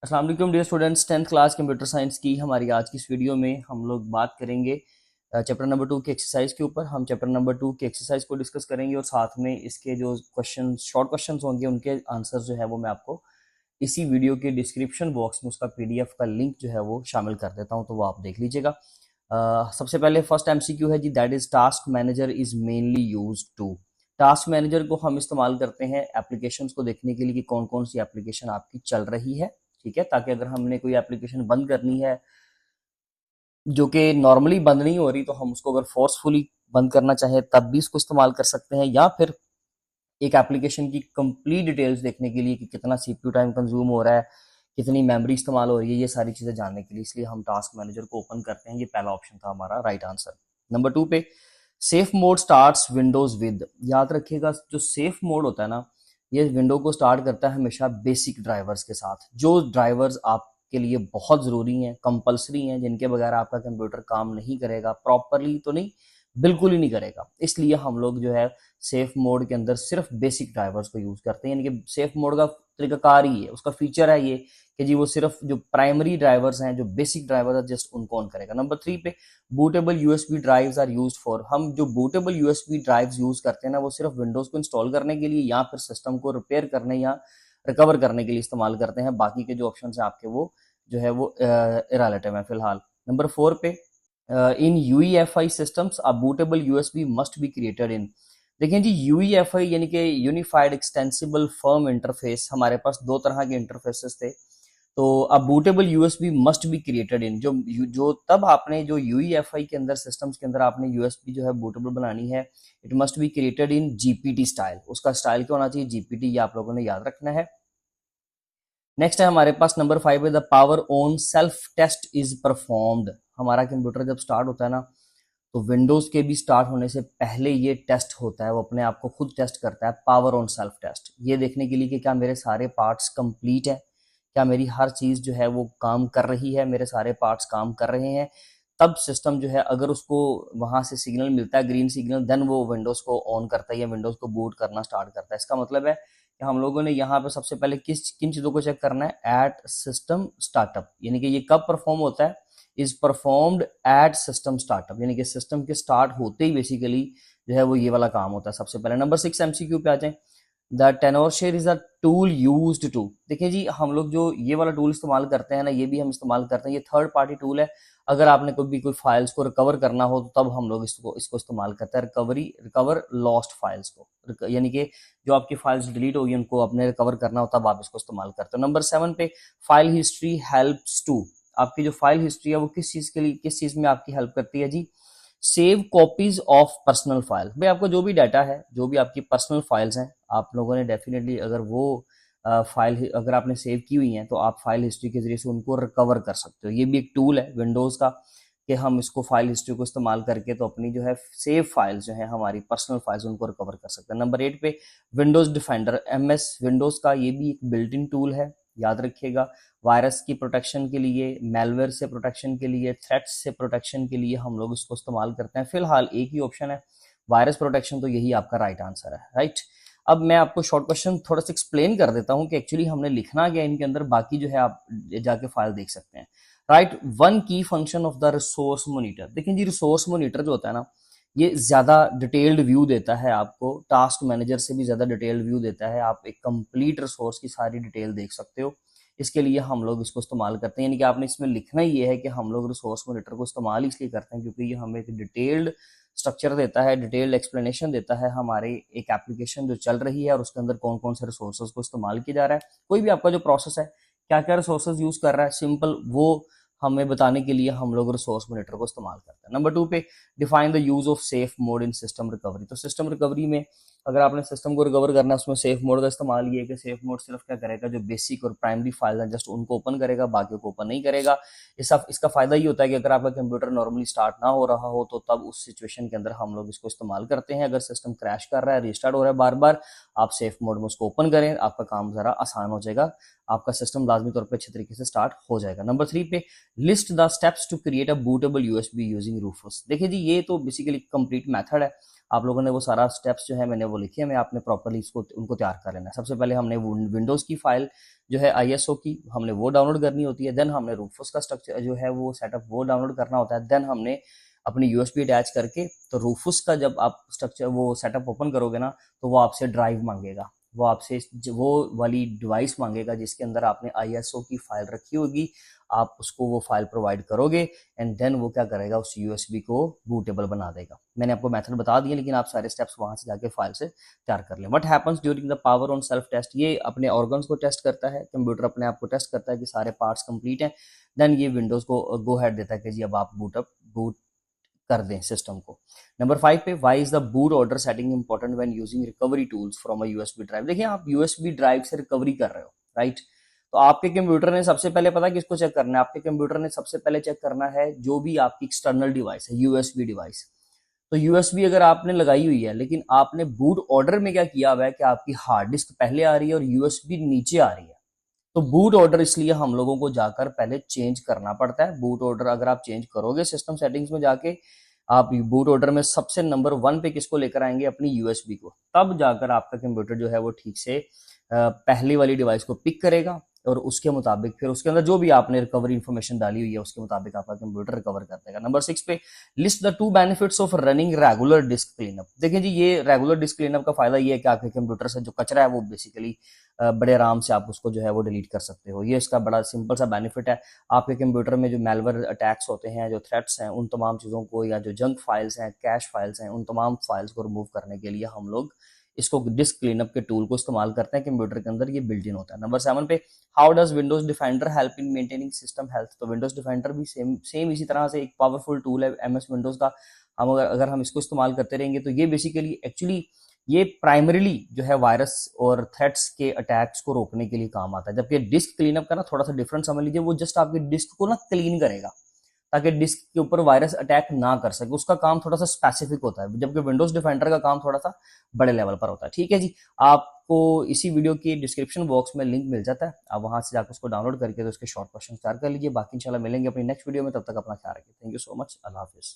अस्सलाम वालेकुम dear students, 10th class computer science की हमारी आज की इस वीडियो में हम लोग बात करेंगे चैप्टर नंबर 2 की एक्सरसाइज के ऊपर। हम चैप्टर नंबर 2 की एक्सरसाइज को डिस्कस करेंगे और साथ में इसके जो क्वेश्चन शॉर्ट क्वेश्चन होंगे उनके आंसर जो है वो मैं आपको इसी वीडियो के डिस्क्रिप्शन बॉक्स में उसका पीडीएफ का लिंक जो है वो शामिल कर देता हूँ, तो वो आप देख लीजिएगा। सबसे पहले फर्स्ट एमसीक्यू है जी, that is task manager is mainly used to. Task manager को हम इस्तेमाल करते हैं एप्लीकेशंस को देखने के लिए कि कौन कौन सी एप्लीकेशन आपकी चल रही है, ठीक है, ताकि अगर हमने कोई एप्लीकेशन बंद करनी है जो कि नॉर्मली बंद नहीं हो रही तो हम उसको अगर फोर्सफुली बंद करना चाहें तब भी इसको इस्तेमाल कर सकते हैं, या फिर एक एप्लीकेशन की कंप्लीट डिटेल्स देखने के लिए कि कितना सीपीयू टाइम कंज्यूम हो रहा है, कितनी मेमोरी इस्तेमाल हो रही है, ये सारी चीजें जानने के लिए इसलिए हम टास्क मैनेजर को ओपन करते हैं। ये पहला ऑप्शन था हमारा राइट आंसर। नंबर 2 पे safe mode starts Windows with. याद रखिएगा जो सेफ मोड होता है ना, ये विंडो को स्टार्ट करता है हमेशा बेसिक ड्राइवर्स के साथ। जो ड्राइवर्स आपके लिए बहुत जरूरी हैं, कंपलसरी हैं, जिनके बगैर आपका कंप्यूटर काम नहीं करेगा, प्रॉपरली तो नहीं, बिल्कुल ही नहीं करेगा, इसलिए हम लोग जो है सेफ मोड के अंदर सिर्फ बेसिक ड्राइवर्स को यूज करते हैं। यानी कि सेफ मोड का तरीकाकार ही है, उसका फीचर है ये कि जी वो सिर्फ जो प्राइमरी ड्राइवर्स हैं, जो बेसिक ड्राइवर्स है, जस्ट उनको ऑन करेगा। नंबर 3 पे bootable USB drives are used for. हम जो बूटेबल यूएसबी ड्राइव्स यूज करते हैं ना, वो सिर्फ विंडोज को इंस्टॉल करने के लिए या फिर सिस्टम को रिपेयर करने या रिकवर करने के लिए इस्तेमाल करते हैं। बाकी के जो ऑप्शन है आपके वो जो है वो इररिलेटिव है फिलहाल। नंबर 4 पे in UEFI systems a bootable USB must be created in. देखिए जी, यूईएफआई यानी कि यूनिफाइड एक्सटेंसिबल फर्म इंटरफेस, हमारे पास दो तरह के इंटरफेसेस थे। तो अब bootable USB must be created इन, जो तब आपने जो यूईएफआई के अंदर सिस्टम्स के अंदर आपने यूएसबी जो है बूटेबल बनानी है, it must be created in GPT style. उसका स्टाइल क्या होना चाहिए? जीपीटी, ये आप लोगों ने याद रखना है। नेक्स्ट है हमारे पास नंबर 5 है the power on self test is performed. हमारा कंप्यूटर जब स्टार्ट होता है ना, तो विंडोज के भी स्टार्ट होने से पहले ये टेस्ट होता है, वो अपने आप को खुद टेस्ट करता है, पावर ऑन सेल्फ टेस्ट, ये देखने के लिए कि क्या मेरे सारे पार्ट्स कंप्लीट है, क्या मेरी हर चीज जो है वो काम कर रही है, मेरे सारे पार्ट्स काम कर रहे हैं। तब सिस्टम जो है अगर उसको वहां से सिग्नल मिलता है, ग्रीन सिग्नल, देन वो विंडोज को ऑन करता है या विंडोज को बूट करना स्टार्ट करता है। इसका मतलब है कि हम लोगों ने यहाँ पे सबसे पहले किन चीजों को चेक करना है? एट सिस्टम स्टार्टअप, यानी कि ये कब परफॉर्म होता है? Is performed eight system startup, यानी कि सिस्टम के स्टार्ट होते ही बेसिकली जो है वो ये वाला काम होता है सबसे पहले। नंबर 6 एमसीक्यू पे आ जाए, the Tenorshare is a tool used to. देखिए जी, हम लोग जो ये वाला टूल इस्तेमाल करते हैं ना, ये भी हम इस्तेमाल करते हैं, ये थर्ड पार्टी टूल है। अगर आपने कभी कोई फाइल्स को रिकवर करना हो तो तब हम लोग इसको इस्तेमाल करते हैं, रिकवर लॉस्ट फाइल्स को, यानी कि जो आपकी फाइल्स डिलीट होगी उनको अपने रिकवर करना हो तब आप इसको इस्तेमाल करते हो। नंबर 7 पे फाइल हिस्ट्री हेल्प्स टू। आपकी जो फाइल हिस्ट्री है वो किस चीज के लिए, किस चीज में आपकी हेल्प करती है जी? Save copies of personal file. भाई आपका जो भी डाटा है, जो भी आपकी पर्सनल फाइल्स हैं, आप लोगों ने डेफिनेटली अगर वो फाइल अगर आपने सेव की हुई हैं तो आप फाइल हिस्ट्री के जरिए से उनको रिकवर कर सकते हो। ये भी एक टूल है विंडोज का कि हम इसको फाइल हिस्ट्री को इस्तेमाल करके तो अपनी जो है सेव फाइल्स जो है हमारी पर्सनल फाइल्स उनको रिकवर कर सकते हैं। नंबर 8 पे विंडोज डिफेंडर, एमएस विंडोज का ये भी एक बिल्ट इन टूल है, याद रखिएगा। वायरस की प्रोटेक्शन के लिए, मेलवेयर से प्रोटेक्शन के लिए, थ्रेट्स से प्रोटेक्शन के लिए हम लोग इसको इस्तेमाल करते हैं। फिलहाल एक ही ऑप्शन है वायरस प्रोटेक्शन, तो यही आपका राइट आंसर है, राइट। अब मैं आपको शॉर्ट क्वेश्चन थोड़ा सा एक्सप्लेन कर देता हूं कि एक्चुअली हमने लिखना क्या इनके अंदर, बाकी जो है आप जाके फाइल देख सकते हैं। राइट, वन की function of the resource monitor. देखिए जी, रिसोर्स मोनीटर जो होता है ना, ये ज्यादा डिटेल्ड व्यू देता है आपको, टास्क मैनेजर से भी ज्यादा डिटेल्ड व्यू देता है। आप एक कंप्लीट रिसोर्स की सारी डिटेल देख सकते हो, इसके लिए हम लोग इसको इस्तेमाल करते हैं। यानी कि आपने इसमें लिखना ही ये है कि हम लोग रिसोर्स मोनीटर को इस्तेमाल इसलिए करते हैं क्योंकि ये हमें एक डिटेल्ड स्ट्रक्चर देता है, डिटेल्ड एक्सप्लेनेशन देता है हमारे एक एप्लीकेशन जो चल रही है और उसके अंदर कौन कौन से रिसोर्सेज को इस्तेमाल किया जा रहा है। कोई भी आपका जो प्रोसेस है, क्या क्या रिसोर्सेज यूज कर रहा है, सिंपल वो हमें बताने के लिए हम लोग रिसोर्स मोनीटर को इस्तेमाल करते हैं। नंबर 2 पे define the use of safe mode in system recovery. तो सिस्टम रिकवरी में अगर आपने सिस्टम को रिकवर करना है, उसमें सेफ मोड का इस्तेमाल ये है कि सेफ मोड सिर्फ क्या करेगा, जो बेसिक और प्राइमरी फाइल है जस्ट उनको ओपन करेगा, बाकी को ओपन नहीं करेगा। इसका फायदा ये होता है कि अगर आपका कंप्यूटर नॉर्मली स्टार्ट ना हो रहा हो तो तब उस सिचुएशन के अंदर हम लोग इसको इस्तेमाल करते हैं। अगर सिस्टम क्रैश कर रहा है, रिस्टार्ट हो रहा है बार बार, आप सेफ मोड में उसको ओपन करें, आपका काम जरा आसान हो जाएगा, आपका सिस्टम लाजमी तौर पर अच्छे तरीके से स्टार्ट हो जाएगा। नंबर 3 पे list the steps to create a bootable USB using Rufus. देखिए जी, ये तो बेसिकली कंप्लीट मेथड है। आप लोगों ने वो सारा स्टेप्स जो है मैंने वो लिखे हैं, मैं आपने प्रॉपरली इसको उनको तैयार कर लेना है। सबसे पहले हमने विंडोज़ की फाइल जो है ISO की हमने वो डाउनलोड करनी होती है। देन हमने रूफोस का स्ट्रक्चर जो है वो सेटअप वो डाउनलोड करना होता है। देन हमने अपनी USB अटैच करके, तो रूफोस का जब आप स्ट्रक्चर वो सेटअप ओपन करोगे ना, तो वो आपसे ड्राइव मांगेगा, वो आपसे वो वाली डिवाइस मांगेगा जिसके अंदर आपने ISO की फाइल रखी होगी। आप उसको वो फाइल प्रोवाइड करोगे एंड देन वो क्या करेगा, उस USB को बूटेबल बना देगा। मैंने आपको मेथड बता दिया, लेकिन आप सारे स्टेप्स वहां से जाके फाइल से तैयार कर लें। What happens during the power on self test, ये अपने ऑर्गन्स को टेस्ट करता है, कंप्यूटर अपने आप को टेस्ट करता है कि सारे पार्ट्स कंप्लीट हैं। देन ये विंडोज को गो हेड देता है कि जी अब आप बूट कर दें सिस्टम को। नंबर 5 पे, why is the boot order setting important when using recovery tools from a USB drive. देखिए आप USB ड्राइव से रिकवरी कर रहे हो, राइट? तो आपके कंप्यूटर ने सबसे पहले पता किसको चेक करना है, आपके कंप्यूटर ने सबसे पहले चेक करना है जो भी आपकी एक्सटर्नल डिवाइस है, USB डिवाइस। तो USB अगर आपने लगाई हुई है, लेकिन आपने बूट ऑर्डर में क्या किया हुआ है कि आपकी हार्ड डिस्क पहले आ रही है और USB नीचे आ रही है, तो बूट ऑर्डर इसलिए हम लोगों को जाकर पहले चेंज करना पड़ता है। बूट ऑर्डर अगर आप चेंज करोगे सिस्टम सेटिंग्स में जाके, आप बूट ऑर्डर में सबसे नंबर 1 पे किसको लेकर आएंगे, अपनी USB को। तब जाकर आपका कंप्यूटर जो है वो ठीक से पहली वाली डिवाइस को पिक करेगा और उसके मुताबिक फिर उसके अंदर जो भी आपने रिकवरी इन्फॉर्मेशन डाली हुई है उसके मुताबिक आपका कंप्यूटर रिकवर कर देगा। नंबर 6 पे, list the 2 benefits of running regular disc cleanup. देखिए जी, ये रेगुलर डिस्क क्लीनअप का फायदा ये है कि आपके कंप्यूटर से जो कचरा है वो बेसिकली बड़े आराम से आप उसको जो है वो डिलीट कर सकते हो। ये इसका बड़ा सिंपल सा बेनिफिट है। आपके कंप्यूटर में जो मेलवेयर अटैक्स होते हैं, जो थ्रेट्स हैं, उन तमाम चीज़ों को, या जो जंक फाइल्स हैं, कैश फाइल्स हैं, उन तमाम फाइल्स को रिमूव करने के लिए हम लोग इसको डिस्क क्लीनअप के टूल को इस्तेमाल करते हैं। कंप्यूटर के अंदर ये बिल्ट इन होता है। नंबर 7 पे, how does Windows defender help in maintaining system health. तो विंडोज डिफेंडर भी सेम इसी तरह से एक पावरफुल टूल है MS विंडोज का। हम अगर हम इसको इस्तेमाल करते रहेंगे तो ये बेसिकली एक्चुअली ये प्राइमरीली जो है वायरस और थ्रेट्स के अटैक्स को रोकने के लिए काम आता है। जबकि डिस्क क्लीनअप का ना थोड़ा सा डिफरेंट समझ लीजिए, वो जस्ट आपकी डिस्क को ना क्लीन करेगा ताकि डिस्क के ऊपर वायरस अटैक ना कर सके। उसका काम थोड़ा सा स्पेसिफिक होता है, जबकि विंडोज डिफेंडर का काम थोड़ा सा बड़े लेवल पर होता है। ठीक है जी, आपको इसी वीडियो की डिस्क्रिप्शन बॉक्स में लिंक मिल जाता है, आप वहां से जाकर उसको डाउनलोड करके तो उसके शॉर्ट क्वेश्चन तैयार कर लीजिए। बाकी इंशाल्लाह मिलेंगे अपनी नेक्स्ट वीडियो में, तब तक अपना ख्याल रखिए। Thank you so much, Allah Hafiz.